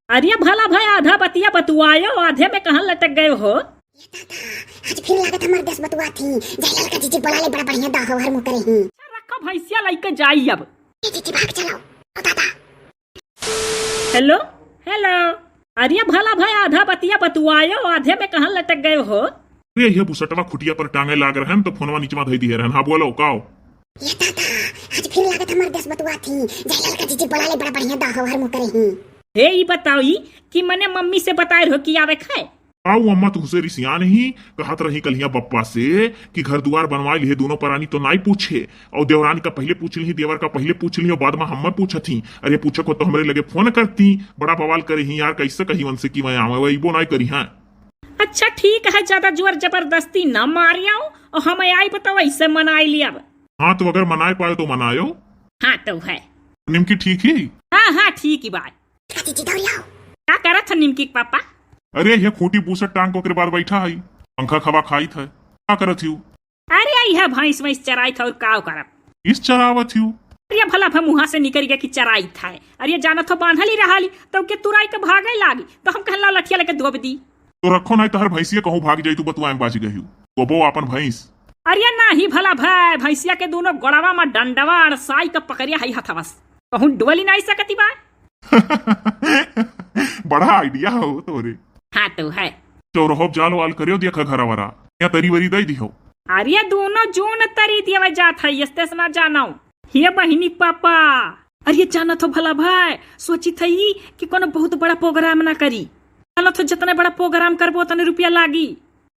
अरे भला भाई आधा बतिया बतुआयो, आधे में कहाँ लटक गए हो? आज फिर लागत हमर 10 बतुआ थी। जयलाल का जीजी बड़ा ले बड़ा बढ़िया दाहो हर मुंह करे ही। रखो भैंसिया लेके जाई अब। जीजी भाग चलो ओ दादा। हेलो हेलो, अरे भला भाई आधा बतिया बतुआयो, आधे में कहाँ लटक गए हो? अरे ये बुसटवा खुटिया पर टांगे लाग रहे हैं तो फोनवा नीचे धई दिए रहन। हाँ बोलो काओ। ये दादा आज फिर लागत हमर 10 बतुआ थी। जयलाल का जीजी बड़ा ले बड़ा बढ़िया दाहो हर मुंह करे ही। हे ई बताई कि मने मम्मी से बताए रहो कि आवे खाए। आओ अम्मा तुझसे रिसिया नहीं कहत रही कलिया बप्पा से कि घर दुआर बनवाई लिए दोनों परानी तो नहीं पूछे और देवरानी का पहले पूछ ली, देवर का पहले पूछ ली और बाद में हम पूछा थी। अरे पूछो को तो हमारे लगे फोन करती, बड़ा बवाल करे ही यार, कैसे कही वन से कि मैं आवे वही वो नहीं करी। हाँ अच्छा ठीक है, ज्यादा जोर जबरदस्ती न मारियाओ और हम आई बताओ ऐसे मनाई लिया। हाँ तो अगर मनाए पाए तो मनायो। हाँ तो है निमकी ठीक ही। हाँ हाँ ठीक ही बात। क्या करा था निमकी पापा? अरे ये खूंटी पूसट टांग को बार बैठा है, पंखा खवा खाई था। क्या करत हूँ? अरे यह भैंस वैंस चराई था और काव करब इस चरावत हूँ। अरे भला भा मुहा से निकल गया कि चराई था। अरे जाना तो बांधल ही रहा तो के तुराई के भागे लागी तो हम कहला लठिया लेके धोब दी। तो रखो नहीं तो हर भैंसिया कहूँ भाग जाई तू बतुआ में बाज गई गोबो अपन भैंस। अरे ना ही भला भाई भैंसिया के दोनों गोड़ावा में डंडवा और साई का पकड़िया है हथवस कहूँ डुबली नहीं सकती बा। बड़ा आइडिया हो तोरे। हाँ तो है चौरहोब जालो आल करियो देखा घर वरा या तरी वरी दई दिहो। अरे दोनों जून तरी दिया जात है स्टेशन ना जाना ये बहिनी पापा। अरे जाना तो भला भाई सोची थी कि कोनो बहुत बड़ा प्रोग्राम ना करी, जाना तो जितना बड़ा प्रोग्राम करबो उतने रुपया लागी।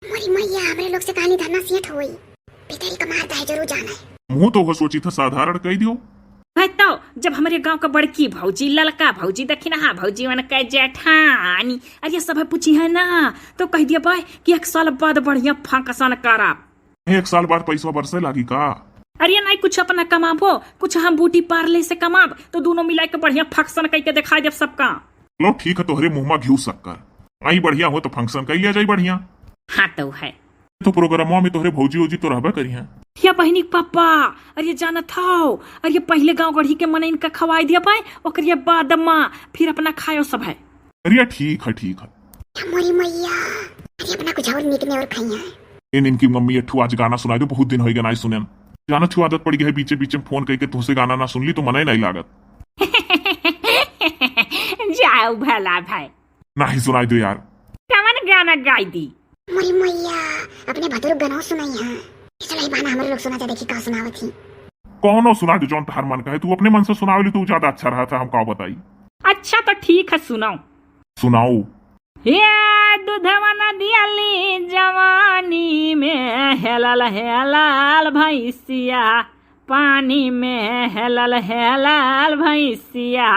मोरी मैया हमरे लोग से कहानी धरना सियत होई पितरी का मारता है जरूर जाना है। मुंह तो हो सोची था साधारण कह दियो। तो जब हमारे गांव का बड़की भौजी ललका भौजी देखी ना, हाँ भौजी मन कह जेठानी अरे सब पूछी है ना तो कह दिया भाई कि 1 साल बाद बढ़िया फंक्शन करा। 1 साल बाद पैसा बरसे लागी का? अरे नहीं कुछ अपना कमाबो, कुछ हम बूटी पार्ले से कमाब तो दोनों मिला के बढ़िया फंक्शन करके दिखा दे सबका। लो ठीक है तोहरे मुंह में घिऊ शक्कर आई बढ़िया हो तो फंक्शन कर लिया जाए बढ़िया। हाँ तो है तो प्रोग्रामों में तोहरे भौजी ओजी तो रहबे करी हैं। या बहनी पापा अरे जाना था अरे पहले गांव गढ़ी के मन इनका खवाई दिया पाए और बाद माँ फिर अपना खायो सब है। अरे ठीक है ठीक है। मोरी मैया अरे अपना कुछ और निकने और खाइया है। इन इनकी मम्मी अठू आज गाना सुना दो, बहुत दिन हो गए नहीं सुने। जाना छू आदत पड़ गई है बीचे बीचे फोन करके तुझसे गाना ना सुन ली तो मना नहीं लागत। जाओ भला भाई नहीं सुनाई दो यार। कवन गाना गाई दी? मोरी मैया अपने भदुर गाना सुनाई है। चलो बाना हमारे लोग सुना देखी का सुनावत थी। कौन सुना दो जौन तहार मन का है, तू अपने मन से सुनावली तो ज्यादा अच्छा रहा था। हम का बताई? अच्छा तो ठीक है सुनाओ। सुनाओ। ये दूधवा नदियाली जवानी में हेलल हेलल भैंसिया, पानी में हेलल हेलल भैंसिया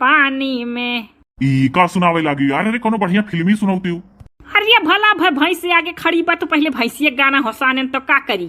पानी में। ई का सुनावे लागी यार? अरे कोनो बढ़िया फिल्मी सुनावती हूँ। अरे भला भाई भैंस आगे खड़ी बा तो पहले भैंसिया गाना हंसाने तो का करी।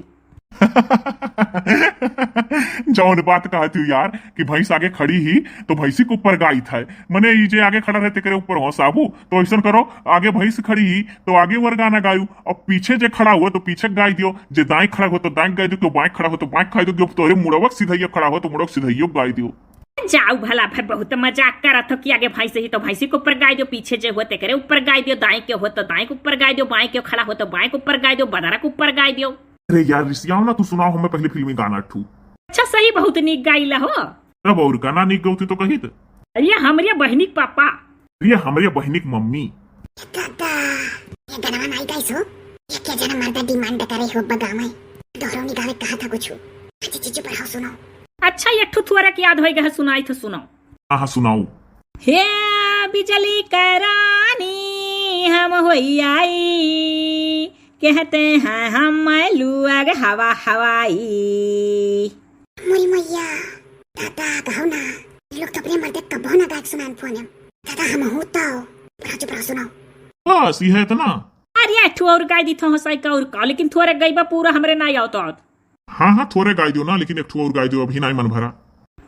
जौन बात कहती हूँ यार कि भैंस आगे खड़ी ही तो भैंसी के ऊपर गाई था। मने ई जे आगे खड़ा रहते करे ऊपर हंसाबू तो ऐसा करो आगे भैंस खड़ी ही तो आगे वर गाना गायू और पीछे जे खड़ा हुआ तो पीछे गाई दियो, जे दाएं खड़ा हो तो दाएं गाई दियो, तो बाएं खड़ा हो तो बाएं खाई दियो, तोरे मुड़वक सीधैया खड़ा हो तो मुड़वक सीधैया गाई दियो। जाओ भला भाई बहुत मजाक करा था कि आगे भैंस ही तो भैंसी के ऊपर गाय दो, पीछे जो होते करे ऊपर गाय दियो, दाएं के हो तो दाएं के ऊपर गाय दो, बाएं के खड़ा हो तो बाएं के ऊपर गाय दो, बदरा के ऊपर गाय दियो। अरे यार रिसियाओ ना, तू सुनाओ हमें पहले फिल्मी गाना ठू। अच्छा सही बहुत नीक गाइला हो। अब और गाना नीक गौती तो कही थे। अरे हमारे बहनी पापा। अरे हमारे बहनी की मम्मी। दादा ये गाना नहीं गाइस हो, ये क्या जना मर्दा डिमांड करे हो बगा में दोहरो निकाले कहा था कुछ। अच्छा चीज पर सुनाओ। अच्छा ये ठुठुरा की याद होएगा सुनाई तो सुनाओ। हाँ सुनाओ। हे बिजली करानी हम होई आई, कहते हैं हम लुआग हवा हवाई। मोरी मैया दादा कहो ना लोग तो अपने मर्दे कबो ना गायक सुनान फोन दादा हम होता हो बड़ा सुनाओ। बस ये है इतना। अरे ठू और गाय दी थो हंसाई का और का, लेकिन थोड़े गईबा पूरा हमरे ना आओ तो। हाँ थोड़े गाय दो ना, लेकिन एक ठू और गाय दो, अभी नहीं मन भरा।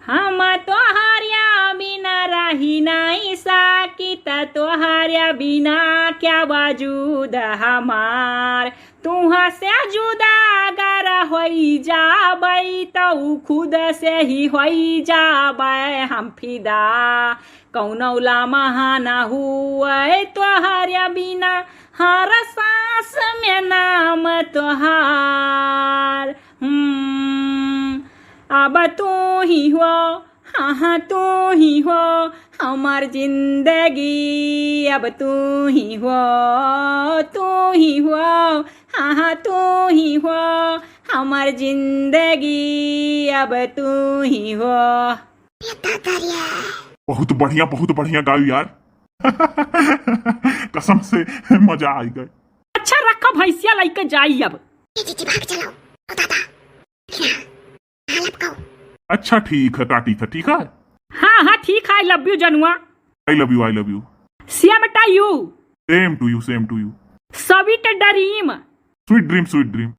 हम तोहारिया बिना रही नहीं साकित, तोहारिया बिना क्या वजूद हमार, तुहा से जुदा अगर होई जाबै तो खुद से ही होई जाबै हम फिदा, कौनौला महाना हुए तोहार्या बिना हर सांस में नाम तोहार। अब तू ही हो, हाँ हाँ तू ही हो हमार जिंदगी, अब तू ही हो, तू ही हो, हाँ हाँ तू ही हो हमार जिंदगी, अब तू ही हो। ये दादा रे, बहुत बढ़िया गायु यार। कसम से मजा आई गए। अच्छा रखो भैंसिया लेके जाई अब। ये जीजी भाग चलो ओ दादा, हालत को। अच्छा ठीक है टाटी था, ठीक है। हाँ हाँ ठीक है, आई लव यू जनुआ। I love you, I love you. Same to you. Same to you, same to you. Sweet dream. Sweet dream, sweet dream.